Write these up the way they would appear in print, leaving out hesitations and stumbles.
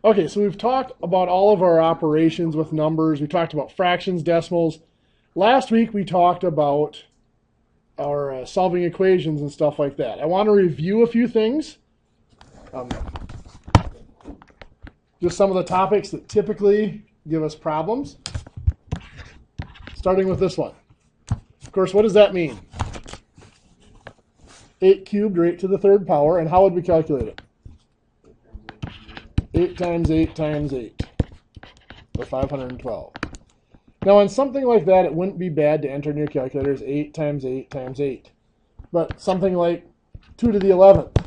Okay, so we've talked about all of our operations with numbers. We talked about fractions, decimals. Last week we talked about our solving equations and stuff like that. I want to review a few things. Just some of the topics that typically give us problems. Starting with this one. Of course, what does that mean? 8 cubed, or 8 to the third power, and how would we calculate it? 8 times 8 times 8, or 512. Now, on something like that, it wouldn't be bad to enter in your calculators 8 times 8 times 8. But something like 2 to the 11th,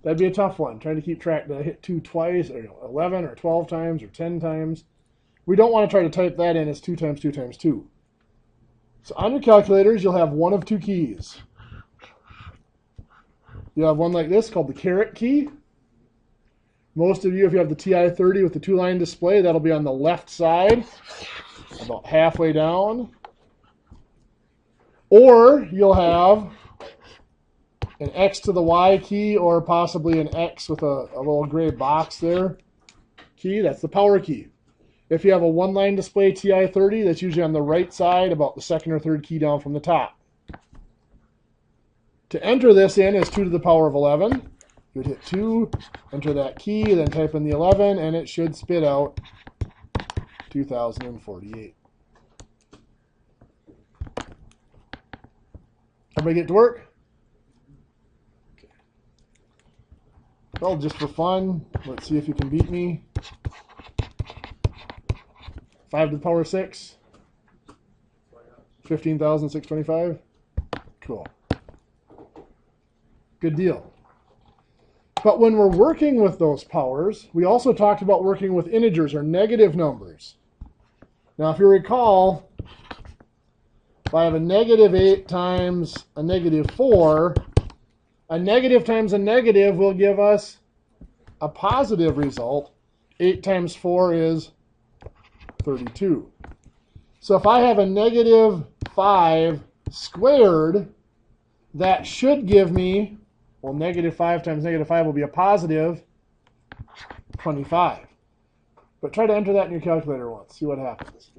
that'd be a tough one, trying to keep track. Did I hit 2 twice, or 11, or 12 times, or 10 times? We don't want to try to type that in as 2 times 2 times 2. So on your calculators, you'll have one of two keys. You have one like this called the caret key. Most of you, if you have the TI-30 with the two-line display, that'll be on the left side, about halfway down. Or you'll have an X to the Y key, or possibly an X with a little gray box there key. That's the power key. If you have a one-line display TI-30, that's usually on the right side, about the second or third key down from the top. To enter this in as 2 to the power of 11. You'd hit 2, enter that key, then type in the 11, and it should spit out 2048. Everybody get to work? Okay. Well, just for fun, let's see if you can beat me. 5 to the power of 6. 15,625. Cool. Good deal. But when we're working with those powers, we also talked about working with integers or negative numbers. Now, if you recall, if I have a negative 8 times a negative 4, a negative times a negative will give us a positive result. 8 times 4 is 32. So if I have a negative 5 squared, that should give me, well, negative 5 times negative 5 will be a positive 25. But try to enter that in your calculator once. See what happens.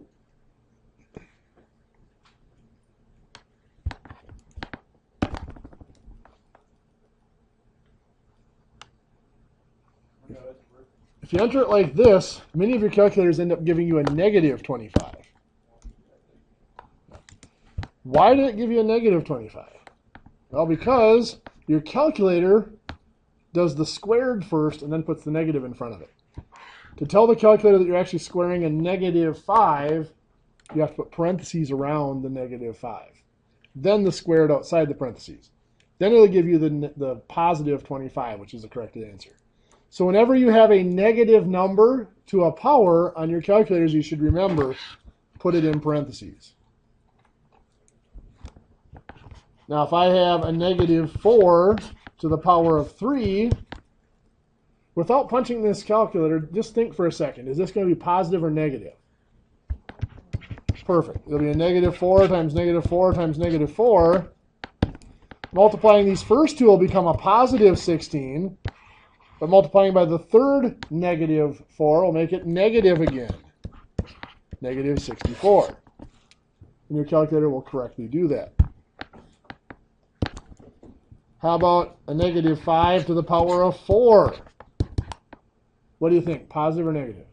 If you enter it like this, many of your calculators end up giving you a negative 25. Why did it give you a negative 25? Well, because your calculator does the squared first and then puts the negative in front of it. To tell the calculator that you're actually squaring a negative 5, you have to put parentheses around the negative 5. Then the squared outside the parentheses. Then it'll give you the positive 25, which is the correct answer. So whenever you have a negative number to a power on your calculators, you should remember, put it in parentheses. Now, if I have a negative 4 to the power of 3, without punching this calculator, just think for a second. Is this going to be positive or negative? Perfect. It'll be a negative 4 times negative 4 times negative 4. Multiplying these first two will become a positive 16. But multiplying by the third negative 4 will make it negative again. Negative 64. And your calculator will correctly do that. How about a negative 5 to the power of 4? What do you think, positive or negative?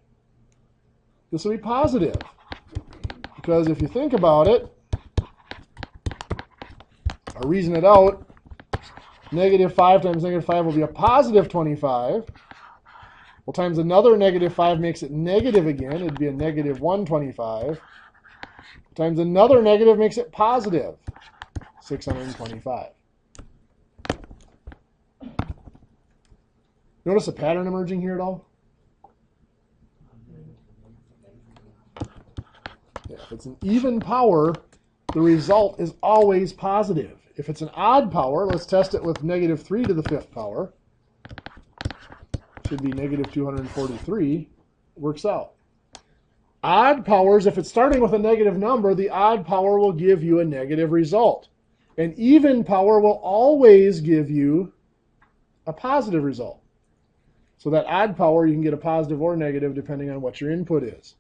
This will be positive. Because if you think about it, or reason it out, negative 5 times negative 5 will be a positive 25. Well, times another negative 5 makes it negative again. It'd be a negative 125. Times another negative makes it positive 625. Notice a pattern emerging here at all? Yeah, if it's an even power, the result is always positive. If it's an odd power, let's test it with negative 3 to the 5th power. Should be negative 243. Works out. Odd powers, if it's starting with a negative number, the odd power will give you a negative result. An even power will always give you a positive result. So that odd power, you can get a positive or negative depending on what your input is.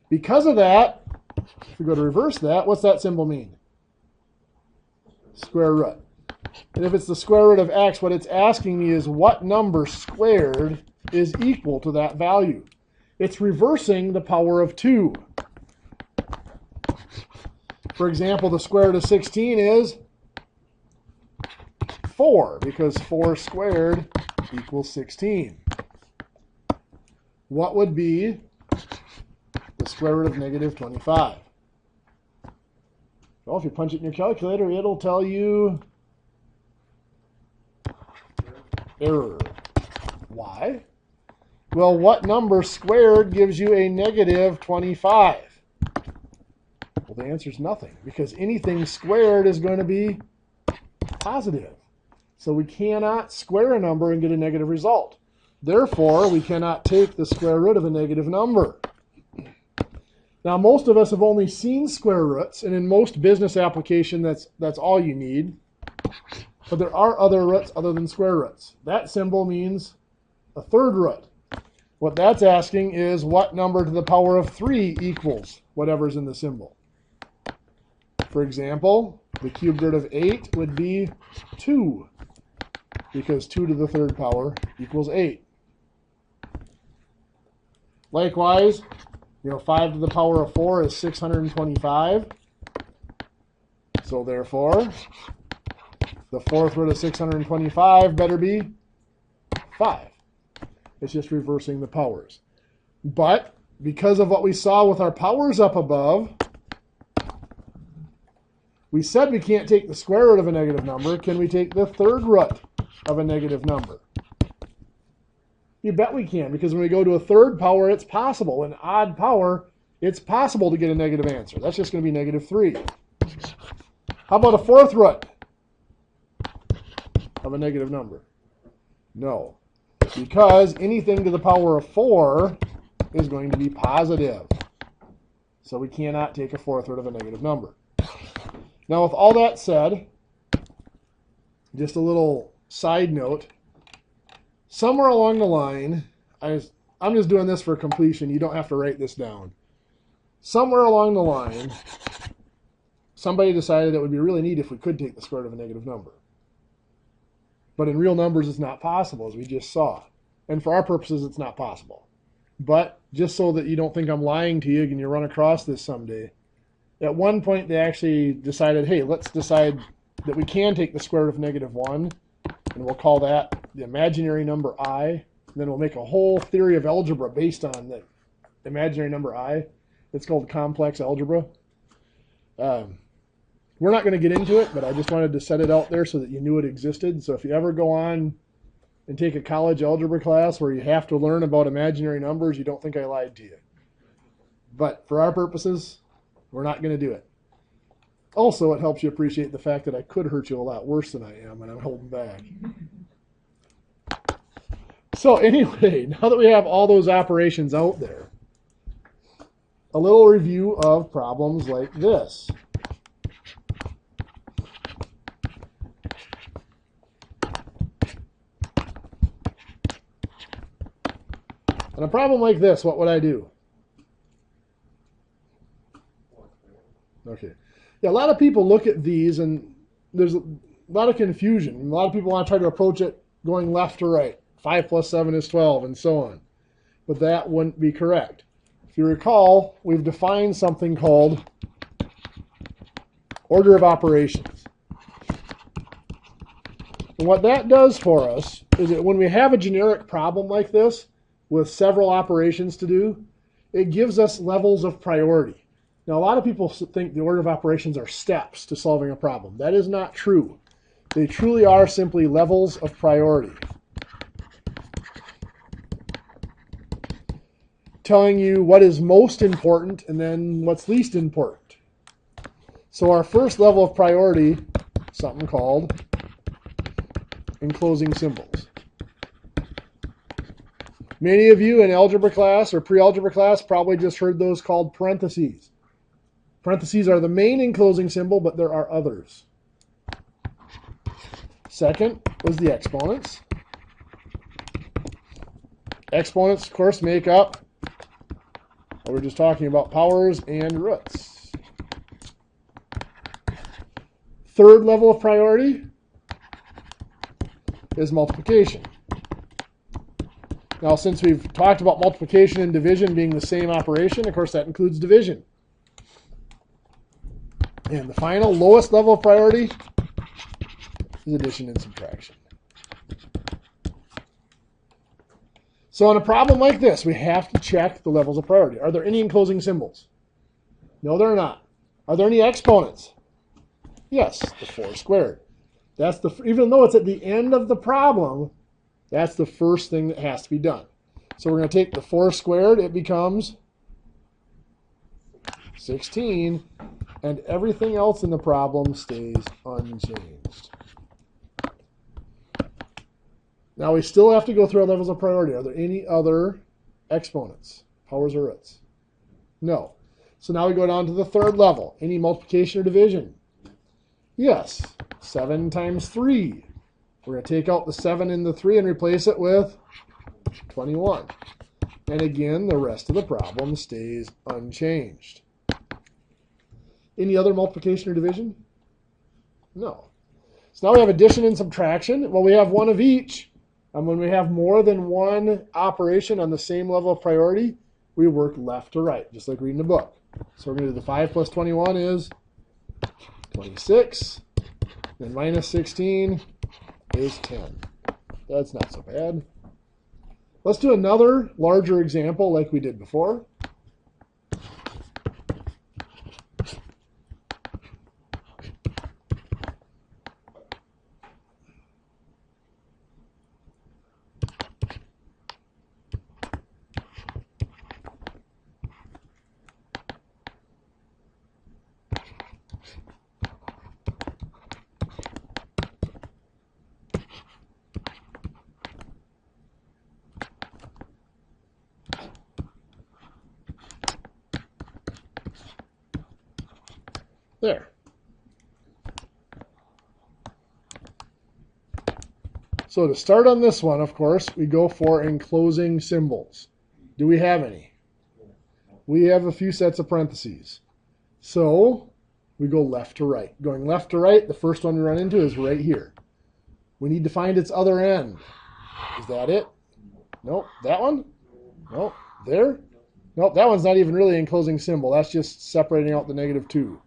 Because of that, if we go to reverse that, what's that symbol mean? Square root. And if it's the square root of x, what it's asking me is what number squared is equal to that value. It's reversing the power of 2. For example, the square root of 16 is 4, because 4 squared equals 16. What would be the square root of negative 25? Well, if you punch it in your calculator, it'll tell you error. Why? Well, what number squared gives you a negative 25? Well, the answer is nothing, because anything squared is going to be positive. So we cannot square a number and get a negative result. Therefore, we cannot take the square root of a negative number. Now, most of us have only seen square roots, and in most business application, that's all you need. But there are other roots other than square roots. That symbol means a third root. What that's asking is what number to the power of 3 equals whatever's in the symbol. For example, the cubed root of 8 would be 2, because 2 to the third power equals 8. Likewise, 5 to the power of 4 is 625. So therefore, the fourth root of 625 better be 5. It's just reversing the powers. But because of what we saw with our powers up above, we said we can't take the square root of a negative number. Can we take the third root of a negative number? You bet we can, because when we go to a third power, it's possible. An odd power, it's possible to get a negative answer. That's just going to be negative 3. How about a fourth root of a negative number? No, because anything to the power of 4 is going to be positive. So we cannot take a fourth root of a negative number. Now, with all that said, just a little side note. Somewhere along the line, I'm just doing this for completion. You don't have to write this down. Somewhere along the line, somebody decided it would be really neat if we could take the square root of a negative number. But in real numbers, it's not possible, as we just saw. And for our purposes, it's not possible. But just so that you don't think I'm lying to you and you run across this someday, at one point they actually decided, hey, let's decide that we can take the square root of negative 1, and we'll call that the imaginary number I. And then we'll make a whole theory of algebra based on the imaginary number I. It's called complex algebra. We're not going to get into it, but I just wanted to set it out there so that you knew it existed. So if you ever go on and take a college algebra class where you have to learn about imaginary numbers, you don't think I lied to you. But for our purposes, we're not going to do it. Also, it helps you appreciate the fact that I could hurt you a lot worse than I am, and I'm holding back. So anyway, now that we have all those operations out there, a little review of problems like this. On a problem like this, what would I do? Okay. Yeah, a lot of people look at these and there's a lot of confusion. A lot of people want to try to approach it going left to right. 5 plus 7 is 12 and so on. But that wouldn't be correct. If you recall, we've defined something called order of operations. And what that does for us is that when we have a generic problem like this with several operations to do, it gives us levels of priority. Now, a lot of people think the order of operations are steps to solving a problem. That is not true. They truly are simply levels of priority. Telling you what is most important and then what's least important. So our first level of priority, something called enclosing symbols. Many of you in algebra class or pre-algebra class probably just heard those called parentheses. Parentheses are the main enclosing symbol, but there are others. Second was the exponents. Exponents, of course, make up what we're just talking about, powers and roots. Third level of priority is multiplication. Now, since we've talked about multiplication and division being the same operation, of course, that includes division. And the final, lowest level of priority is addition and subtraction. So in a problem like this, we have to check the levels of priority. Are there any enclosing symbols? No, there are not. Are there any exponents? Yes, the 4 squared. That's even though it's at the end of the problem, that's the first thing that has to be done. So we're going to take the 4 squared, it becomes 16, and everything else in the problem stays unchanged. Now we still have to go through our levels of priority. Are there any other exponents, powers or roots? No. So now we go down to the third level. Any multiplication or division? Yes. 7 times 3. We're going to take out the 7 and the 3 and replace it with 21. And again, the rest of the problem stays unchanged. Any other multiplication or division? No. So now we have addition and subtraction. Well, we have one of each. And when we have more than one operation on the same level of priority, we work left to right, just like reading a book. So we're going to do the 5 plus 21 is 26. Then minus 16 is 10. That's not so bad. Let's do another larger example like we did before. There. So to start on this one, of course, we go for enclosing symbols. Do we have any? We have a few sets of parentheses. So we go left to right. Going left to right, the first one we run into is right here. We need to find its other end. Is that it? Nope. That one? Nope. There? Nope. That one's not even really an enclosing symbol. That's just separating out the -2.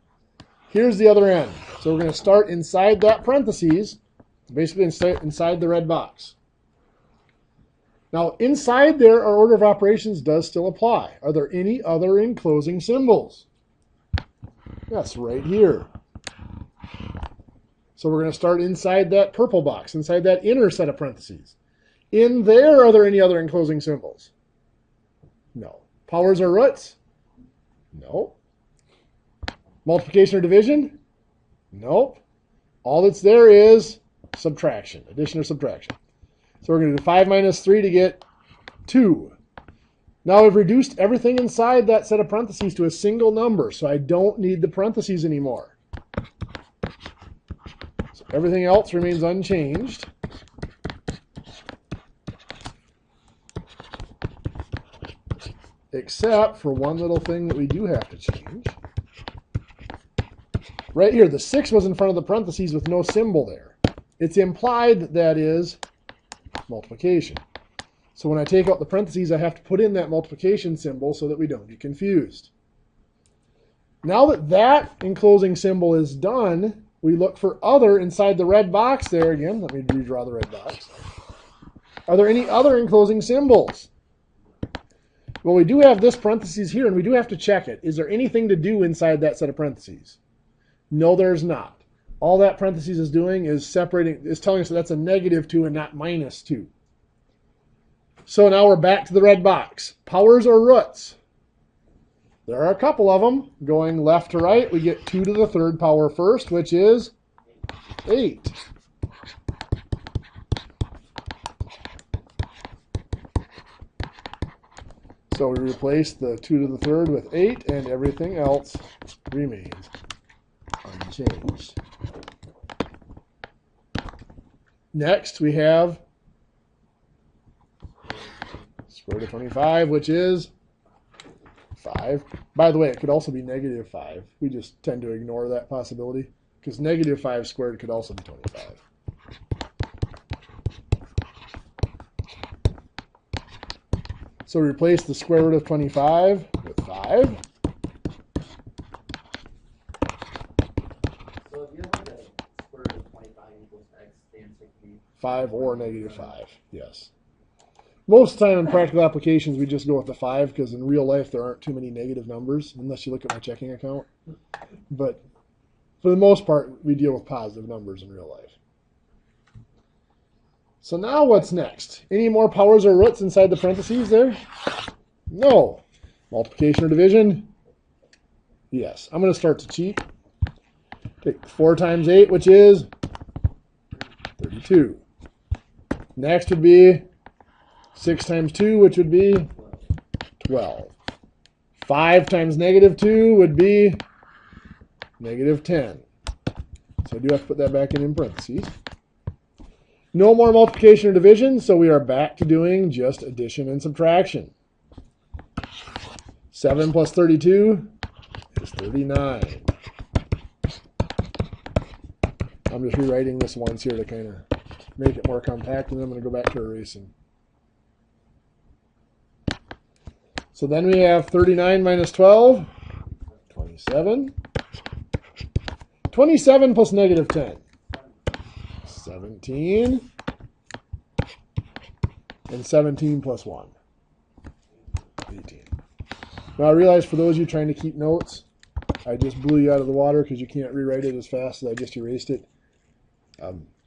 Here's the other end. So we're going to start inside that parentheses, basically inside the red box. Now, inside there, our order of operations does still apply. Are there any other enclosing symbols? Yes, right here. So we're going to start inside that purple box, inside that inner set of parentheses. In there, are there any other enclosing symbols? No. Powers or roots? No. Multiplication or division? Nope. All that's there is subtraction, addition or subtraction. So we're going to do 5 minus 3 to get 2. Now we've reduced everything inside that set of parentheses to a single number, so I don't need the parentheses anymore. So everything else remains unchanged. Except for one little thing that we do have to change. Right here, the 6 was in front of the parentheses with no symbol there. It's implied that that is multiplication. So when I take out the parentheses, I have to put in that multiplication symbol so that we don't get confused. Now that that enclosing symbol is done, we look for other inside the red box there again. Let me redraw the red box. Are there any other enclosing symbols? Well, we do have this parentheses here, and we do have to check it. Is there anything to do inside that set of parentheses? No, there's not. All that parentheses is doing is separating, is telling us that that's a -2 and not -2. So now we're back to the red box. Powers or roots? There are a couple of them. Going left to right, we get 2 to the 3rd power first, which is 8. So we replace the 2 to the 3rd with 8, and everything else remains unchanged. Next, we have Square root of 25, which is 5. By the way, it could also be negative 5. We just tend to ignore that possibility because negative 5 squared could also be 25. So replace the square root of 25 with 5. So if you look at square root of 25 equals x, the answer could be 5 or negative 5, yes. Most of the time in practical applications, we just go with the 5 because in real life there aren't too many negative numbers unless you look at my checking account. But for the most part, we deal with positive numbers in real life. So now what's next? Any more powers or roots inside the parentheses there? No. Multiplication or division? Yes. I'm going to start to cheat. Take 4 times 8, which is 32. Next would be 6 times 2, which would be 12. 5 times negative 2 would be negative 10. So I do have to put that back in parentheses. No more multiplication or division, so we are back to doing just addition and subtraction. 7 plus 32 is 39. I'm just rewriting this once here to kind of make it more compact, and then I'm going to go back to erasing. So then we have 39 minus 12, 27. 27 plus negative 10. 17, and 17 plus 1, 18. Now I realize for those of you trying to keep notes, I just blew you out of the water because you can't rewrite it as fast as I just erased it.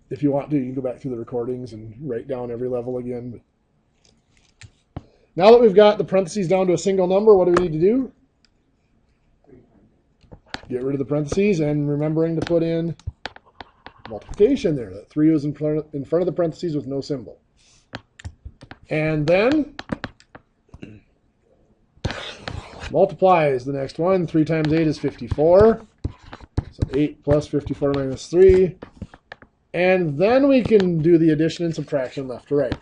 If you want to, you can go back through the recordings and write down every level again. But now that we've got the parentheses down to a single number, what do we need to do? Get rid of the parentheses and remembering to put in multiplication there. That 3 was in front of the parentheses with no symbol. And then multiply is the next one. 3 times 8 is 54. So 8 plus 54 minus 3. And then we can do the addition and subtraction left to right.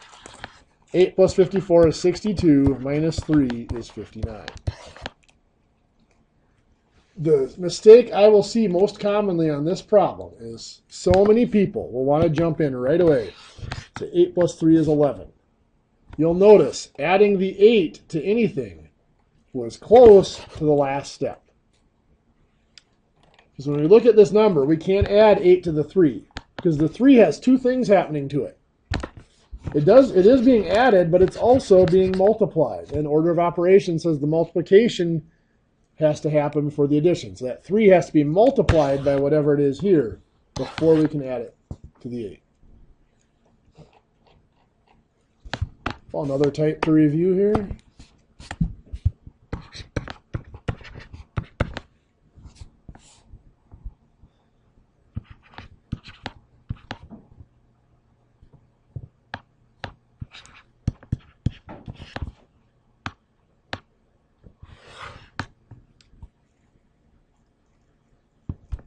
8 plus 54 is 62. Minus 3 is 59. The mistake I will see most commonly on this problem is so many people will want to jump in right away. So 8 plus 3 is 11. You'll notice adding the 8 to anything was close to the last step. Because when we look at this number, we can't add 8 to the 3 because the 3 has two things happening to it. It is being added, but it's also being multiplied. And order of operations says the multiplication has to happen before the addition. So that 3 has to be multiplied by whatever it is here before we can add it to the 8. Well, another type to review here.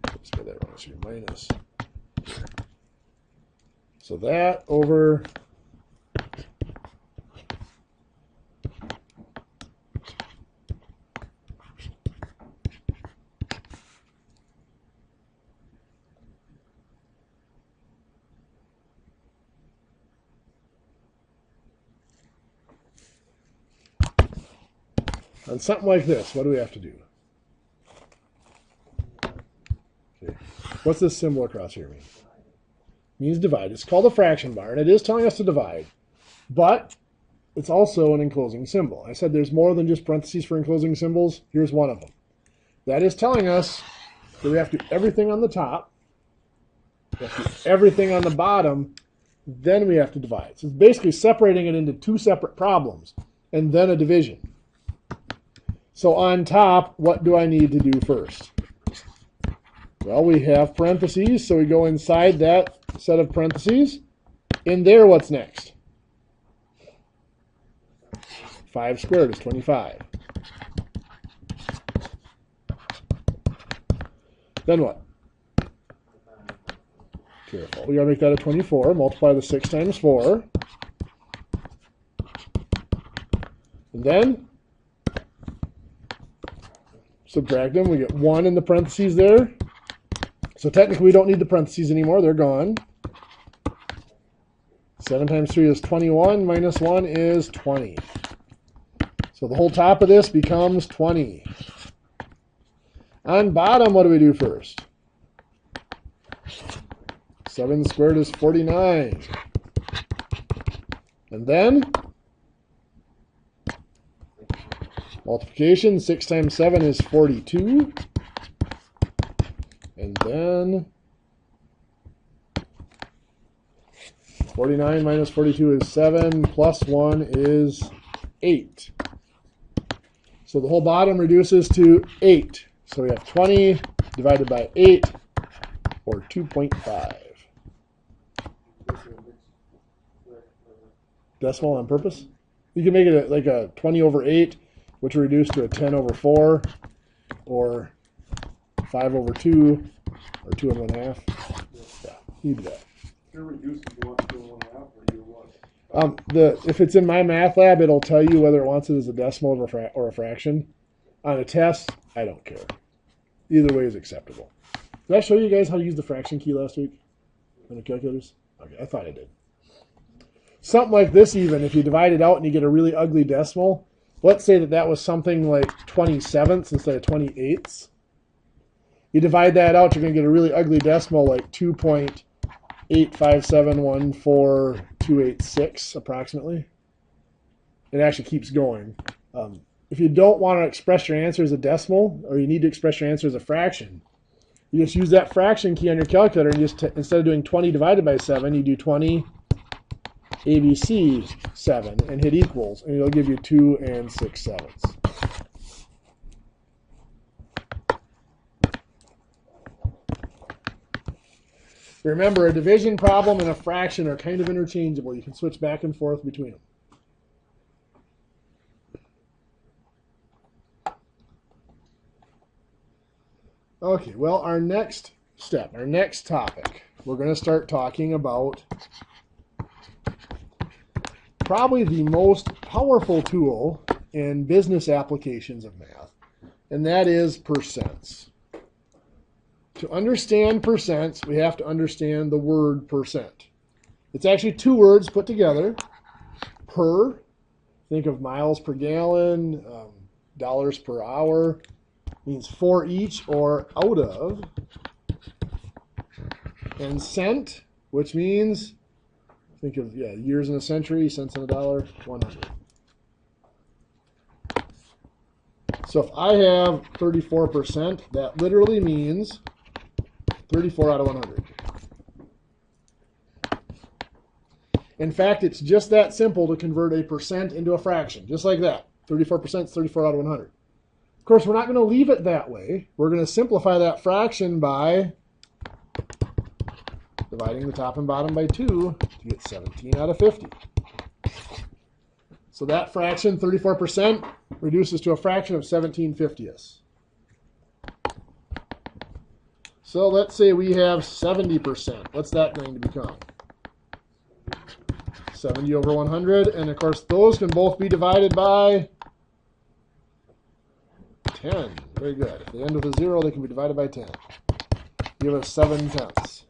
Let's get that wrong. So minus. So that over on something like this, what do we have to do? Okay. What's this symbol across here mean? It means divide. It's called a fraction bar, and it is telling us to divide, but it's also an enclosing symbol. I said there's more than just parentheses for enclosing symbols. Here's one of them. That is telling us that we have to do everything on the top, we have to do everything on the bottom, then we have to divide. So it's basically separating it into two separate problems, and then a division. So on top, what do I need to do first? Well, we have parentheses, so we go inside that set of parentheses. In there, what's next? 5 squared is 25. Then what? Careful. We got to make that a 24. Multiply the 6 times 4. And then subtract them. We get 1 in the parentheses there. So technically we don't need the parentheses anymore. They're gone. 7 times 3 is 21. Minus 1 is 20. So the whole top of this becomes 20. On bottom, what do we do first? 7 squared is 49. And then multiplication. 6 times 7 is 42. And then 49 minus 42 is 7, plus 1 is 8. So the whole bottom reduces to 8. So we have 20 divided by 8, or 2.5. Decimal on purpose? You can make it like a 20 over 8, which will reduce to a 10 over 4, or 5 over 2, or 2 and 1/2. Yeah, you do that. If you're reducing, do you want to do 1/2 or do what? If it's in my math lab, it'll tell you whether it wants it as a decimal or a fraction. On a test, I don't care. Either way is acceptable. Did I show you guys how to use the fraction key last week on the calculators? Okay, I thought I did. Something like this even, if you divide it out and you get a really ugly decimal, let's say that was something like 27ths instead of 28ths. You divide that out, you're going to get a really ugly decimal like 2.85714,286 approximately. It actually keeps going. If you don't want to express your answer as a decimal, or you need to express your answer as a fraction, you just use that fraction key on your calculator and just instead of doing 20 divided by 7, you do 20 ABC 7 and hit equals, and it'll give you 2 6/7. Remember, a division problem and a fraction are kind of interchangeable. You can switch back and forth between them. Okay, well, our next step, our next topic, we're going to start talking about probably the most powerful tool in business applications of math, and that is percents. To understand percents, we have to understand the word percent. It's actually 2 words put together. Per, think of miles per gallon, dollars per hour, means for each or out of. And cent, which means, think of years in a century, cents in a dollar, 100. So if I have 34%, that literally means 34 out of 100. In fact, it's just that simple to convert a percent into a fraction, just like that. 34% is 34 out of 100. Of course, we're not going to leave it that way. We're going to simplify that fraction by dividing the top and bottom by 2 to get 17 out of 50. So that fraction, 34%, reduces to a fraction of 17/50ths. So let's say we have 70%. What's that going to become? 70 over 100. And of course, those can both be divided by 10. Very good. If they end with a 0, they can be divided by 10. Give us 7/10.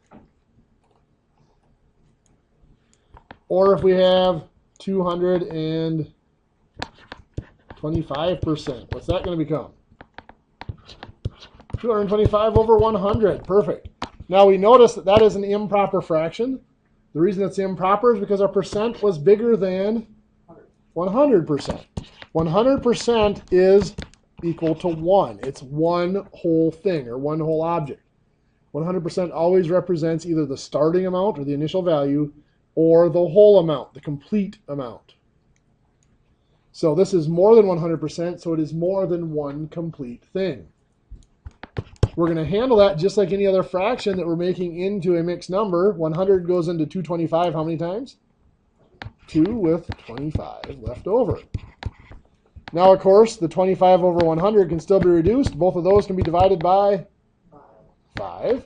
Or if we have 225%, what's that going to become? 225 over 100. Perfect. Now we notice that that is an improper fraction. The reason it's improper is because our percent was bigger than 100%. 100% is equal to 1. It's one whole thing or one whole object. 100% always represents either the starting amount or the initial value or the whole amount, the complete amount. So this is more than 100%, so it is more than one complete thing. We're going to handle that just like any other fraction that we're making into a mixed number. 100 goes into 225 how many times? 2 with 25 left over. Now, of course, the 25 over 100 can still be reduced. Both of those can be divided by 5.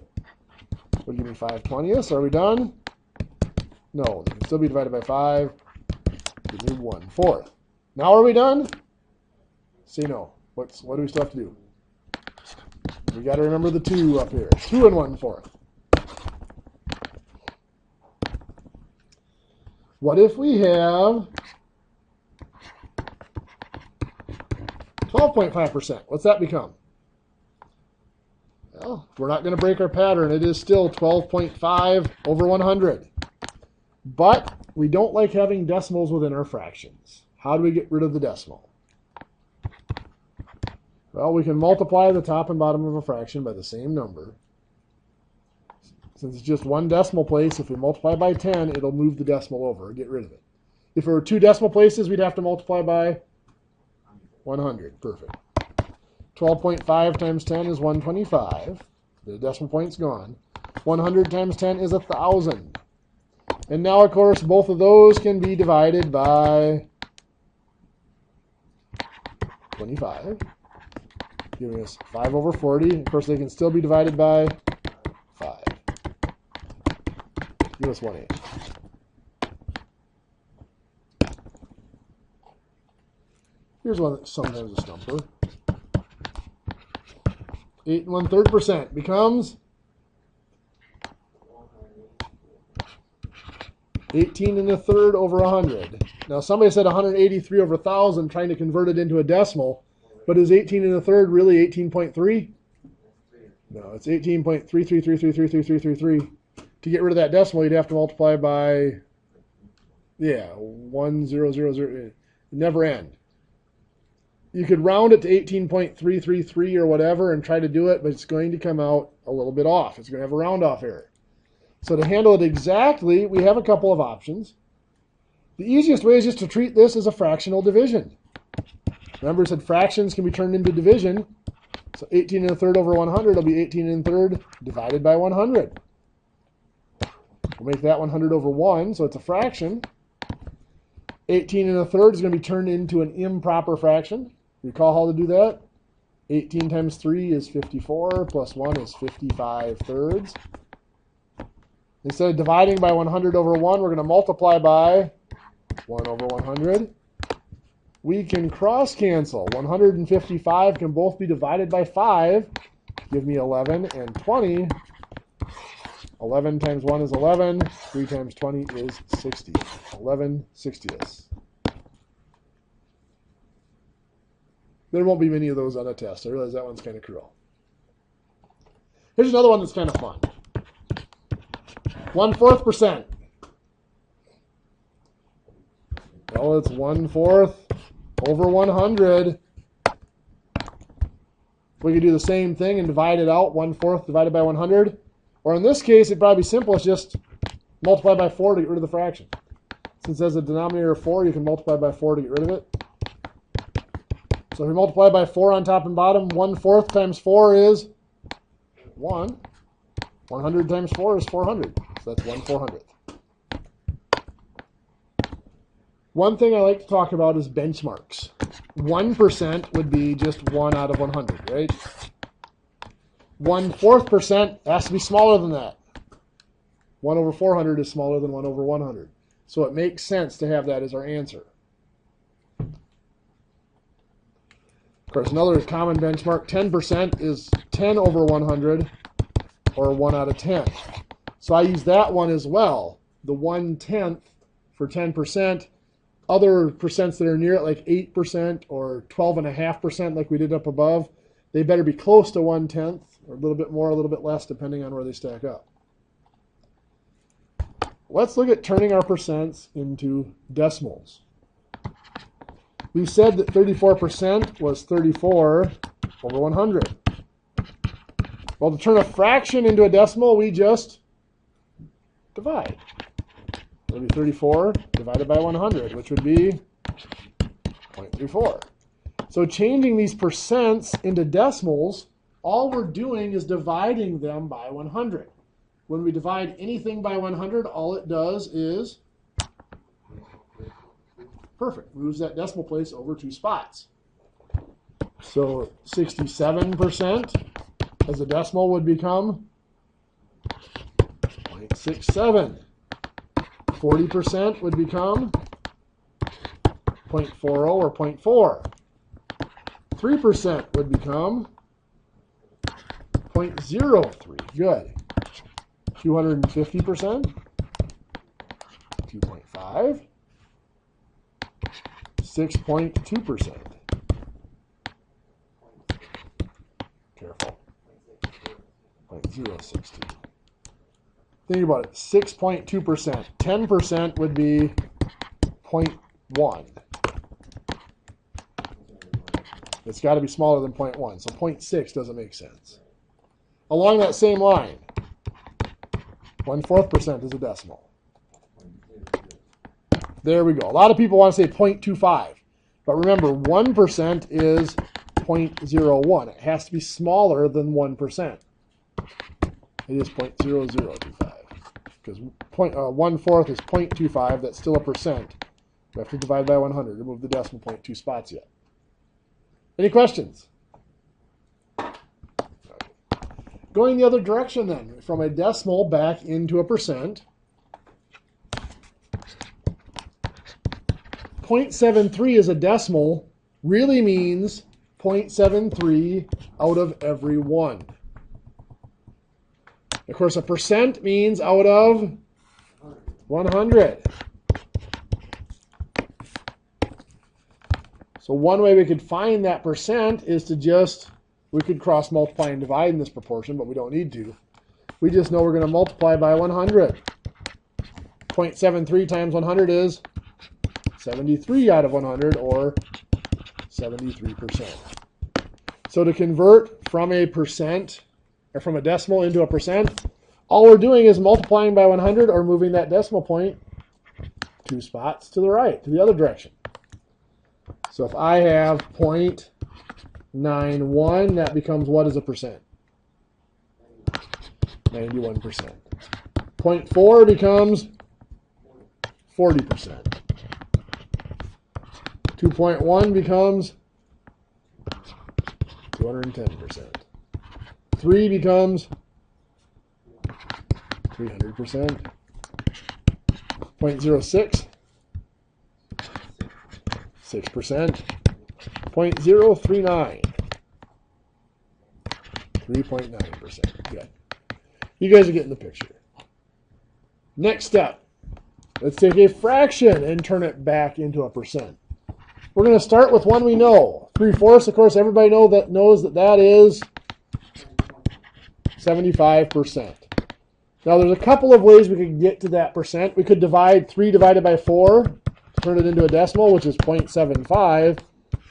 Would give me 5/20ths. Are we done? No, they can still be divided by 5. Give me 1/4. Now are we done? Say no. What do we still have to do? We got to remember the 2 up here. 2 and 1/4. What if we have 12.5%? What's that become? Well, we're not going to break our pattern. It is still 12.5 over 100. But we don't like having decimals within our fractions. How do we get rid of the decimal? Well, we can multiply the top and bottom of a fraction by the same number. Since it's just one decimal place, if we multiply by 10, it'll move the decimal over, get rid of it. If it were 2 decimal places, we'd have to multiply by 100. Perfect. 12.5 times 10 is 125. The decimal point's gone. 100 times 10 is 1,000. And now, of course, both of those can be divided by 25, giving us 5 over 40. Of course, they can still be divided by 5. Give us 1/8. Here's one that's sometimes a stumper. 8 1/3% becomes 18 1/3 over 100. Now somebody said 183 over 1,000, trying to convert it into a decimal, but is 18 1/3 really 18.3? No, it's 18.333333333. To get rid of that decimal, you'd have to multiply by, 1000. Never end. You could round it to 18.333 or whatever and try to do it, but it's going to come out a little bit off. It's going to have a round off error. So to handle it exactly, we have a couple of options. The easiest way is just to treat this as a fractional division. Remember, it said fractions can be turned into division. So 18 1/3 over 100 will be 18 1/3 divided by 100. We'll make that 100 over 1, so it's a fraction. 18 1/3 is going to be turned into an improper fraction. Recall how to do that? 18 times 3 is 54, plus 1 is 55/3. Instead of dividing by 100 over 1, we're going to multiply by 1 over 100. We can cross cancel. 100 and 55 can both be divided by 5. Give me 11 and 20. 11 times 1 is 11. 3 times 20 is 60. 11 60ths. There won't be many of those on a test. I realize that one's kind of cruel. Here's another one that's kind of fun. 1/4%. Well, it's 1/4 over 100. We could do the same thing and divide it out. 1/4 divided by 100. Or in this case, it'd probably be simple. It's just multiply by 4 to get rid of the fraction. Since it has a denominator of 4, you can multiply by 4 to get rid of it. So if we multiply by 4 on top and bottom, 1/4 times 4 is 1. 100 times 4 is 400. So that's 1/400. One thing I like to talk about is benchmarks. 1% would be just 1 out of 100, right? 1/4% has to be smaller than that. 1 over 400 is smaller than 1 over 100. So it makes sense to have that as our answer. Of course, another common benchmark, 10% is 10 over 100, or 1 out of 10. So I use that one as well. The 1/10 for 10%. Other percents that are near it, like 8% or 12.5%, like we did up above, they better be close to 1/10, or a little bit more, a little bit less, depending on where they stack up. Let's look at turning our percents into decimals. We said that 34% was 34 over 100. Well, to turn a fraction into a decimal, we just divide. It'll be 34 divided by 100, which would be 0.34. So changing these percents into decimals, all we're doing is dividing them by 100. When we divide anything by 100, all it does is, perfect, moves that decimal place over 2 spots. So 67% as a decimal would become 0.67. 40% would become 0.40 or 0.4. 3% would become 0.03. Good. 250%. 2.5. 6.2%. Careful. 0.062. Think about it. 6.2%. 10% would be 0.1. It's got to be smaller than 0.1. So 0.6 doesn't make sense. Along that same line, 1/4% is a decimal. There we go. A lot of people want to say 0.25. But remember, 1% is 0.01. It has to be smaller than 1%. It is 0.0025. Because 1/4 is 0.25. That's still a percent. We have to divide by 100 to move the decimal point 2 spots yet. Any questions? Going the other direction then, from a decimal back into a percent. 0.73 as a decimal really means 0.73 out of every 1. Of course, a percent means out of 100. So one way we could find that percent is to just, we could cross multiply and divide in this proportion, but we don't need to. We just know we're going to multiply by 100. 0.73 times 100 is 73 out of 100, or 73%. So to convert from a percent, or from a decimal into a percent, all we're doing is multiplying by 100 or moving that decimal point 2 spots to the right, to the other direction. So if I have 0.91, that becomes what as a percent? 91%. 0.4 becomes 40%. 2.1 becomes 210%. 3 becomes 300%. 0.06, 6%. 0.039, 3.9%. Good. You guys are getting the picture. Next step. Let's take a fraction and turn it back into a percent. We're going to start with one we know. 3/4, of course, everybody knows that is 75%. Now, there's a couple of ways we could get to that percent. We could divide 3 divided by 4, turn it into a decimal, which is 0.75,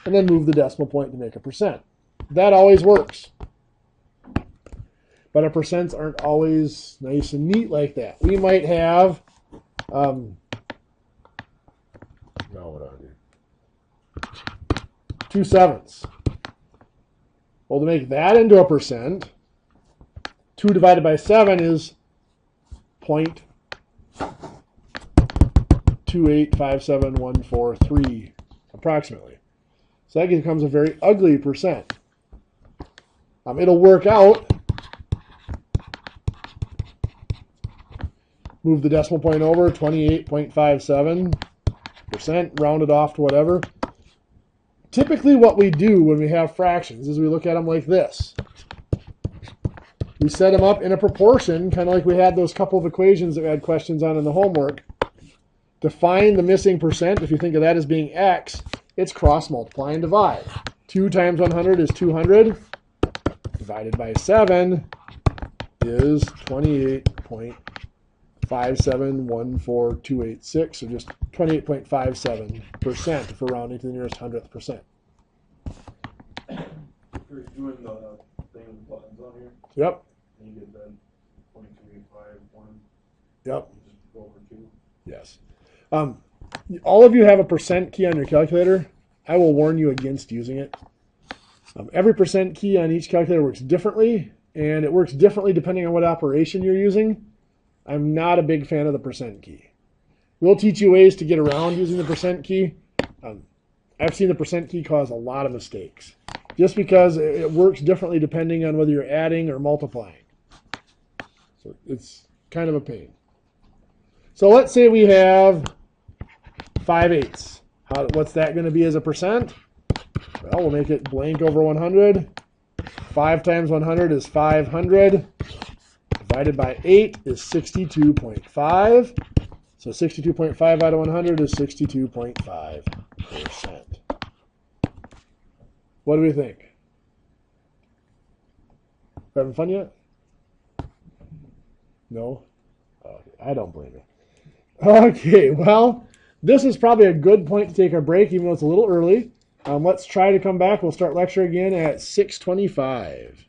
and then move the decimal point to make a percent. That always works. But our percents aren't always nice and neat like that. We might have, no, what do I do? 2/7. Well, to make that into a percent, 2 divided by 7 is 0.2857143, approximately. So that becomes a very ugly percent. It'll work out. Move the decimal point over, 28.57%, round it off to whatever. Typically what we do when we have fractions is we look at them like this. We set them up in a proportion, kind of like we had those couple of equations that we had questions on in the homework. To find the missing percent, if you think of that as being x, it's cross, multiply, and divide. 2 times 100 is 200. Divided by 7 is 28.5714286, so just 28.57% if we're rounding to the nearest 100th percent. You're doing the thing with the buttons on here. Yep. And you get that 0.2851. Yep. Just go over 2. Yes. All of you have a percent key on your calculator. I will warn you against using it. Every percent key on each calculator works differently, and it works differently depending on what operation you're using. I'm not a big fan of the percent key. We'll teach you ways to get around using the percent key. I've seen the percent key cause a lot of mistakes, just because it works differently depending on whether you're adding or multiplying. So it's kind of a pain. So let's say we have 5/8. What's that going to be as a percent? Well, we'll make it blank over 100. 5 times 100 is 500. Divided by 8 is 62.5. So 62.5 out of 100 is 62.5%. What do we think? Having fun yet? No? Okay, I don't blame you. Okay, well, this is probably a good point to take a break, even though it's a little early. Let's try to come back. We'll start lecture again at 6:25.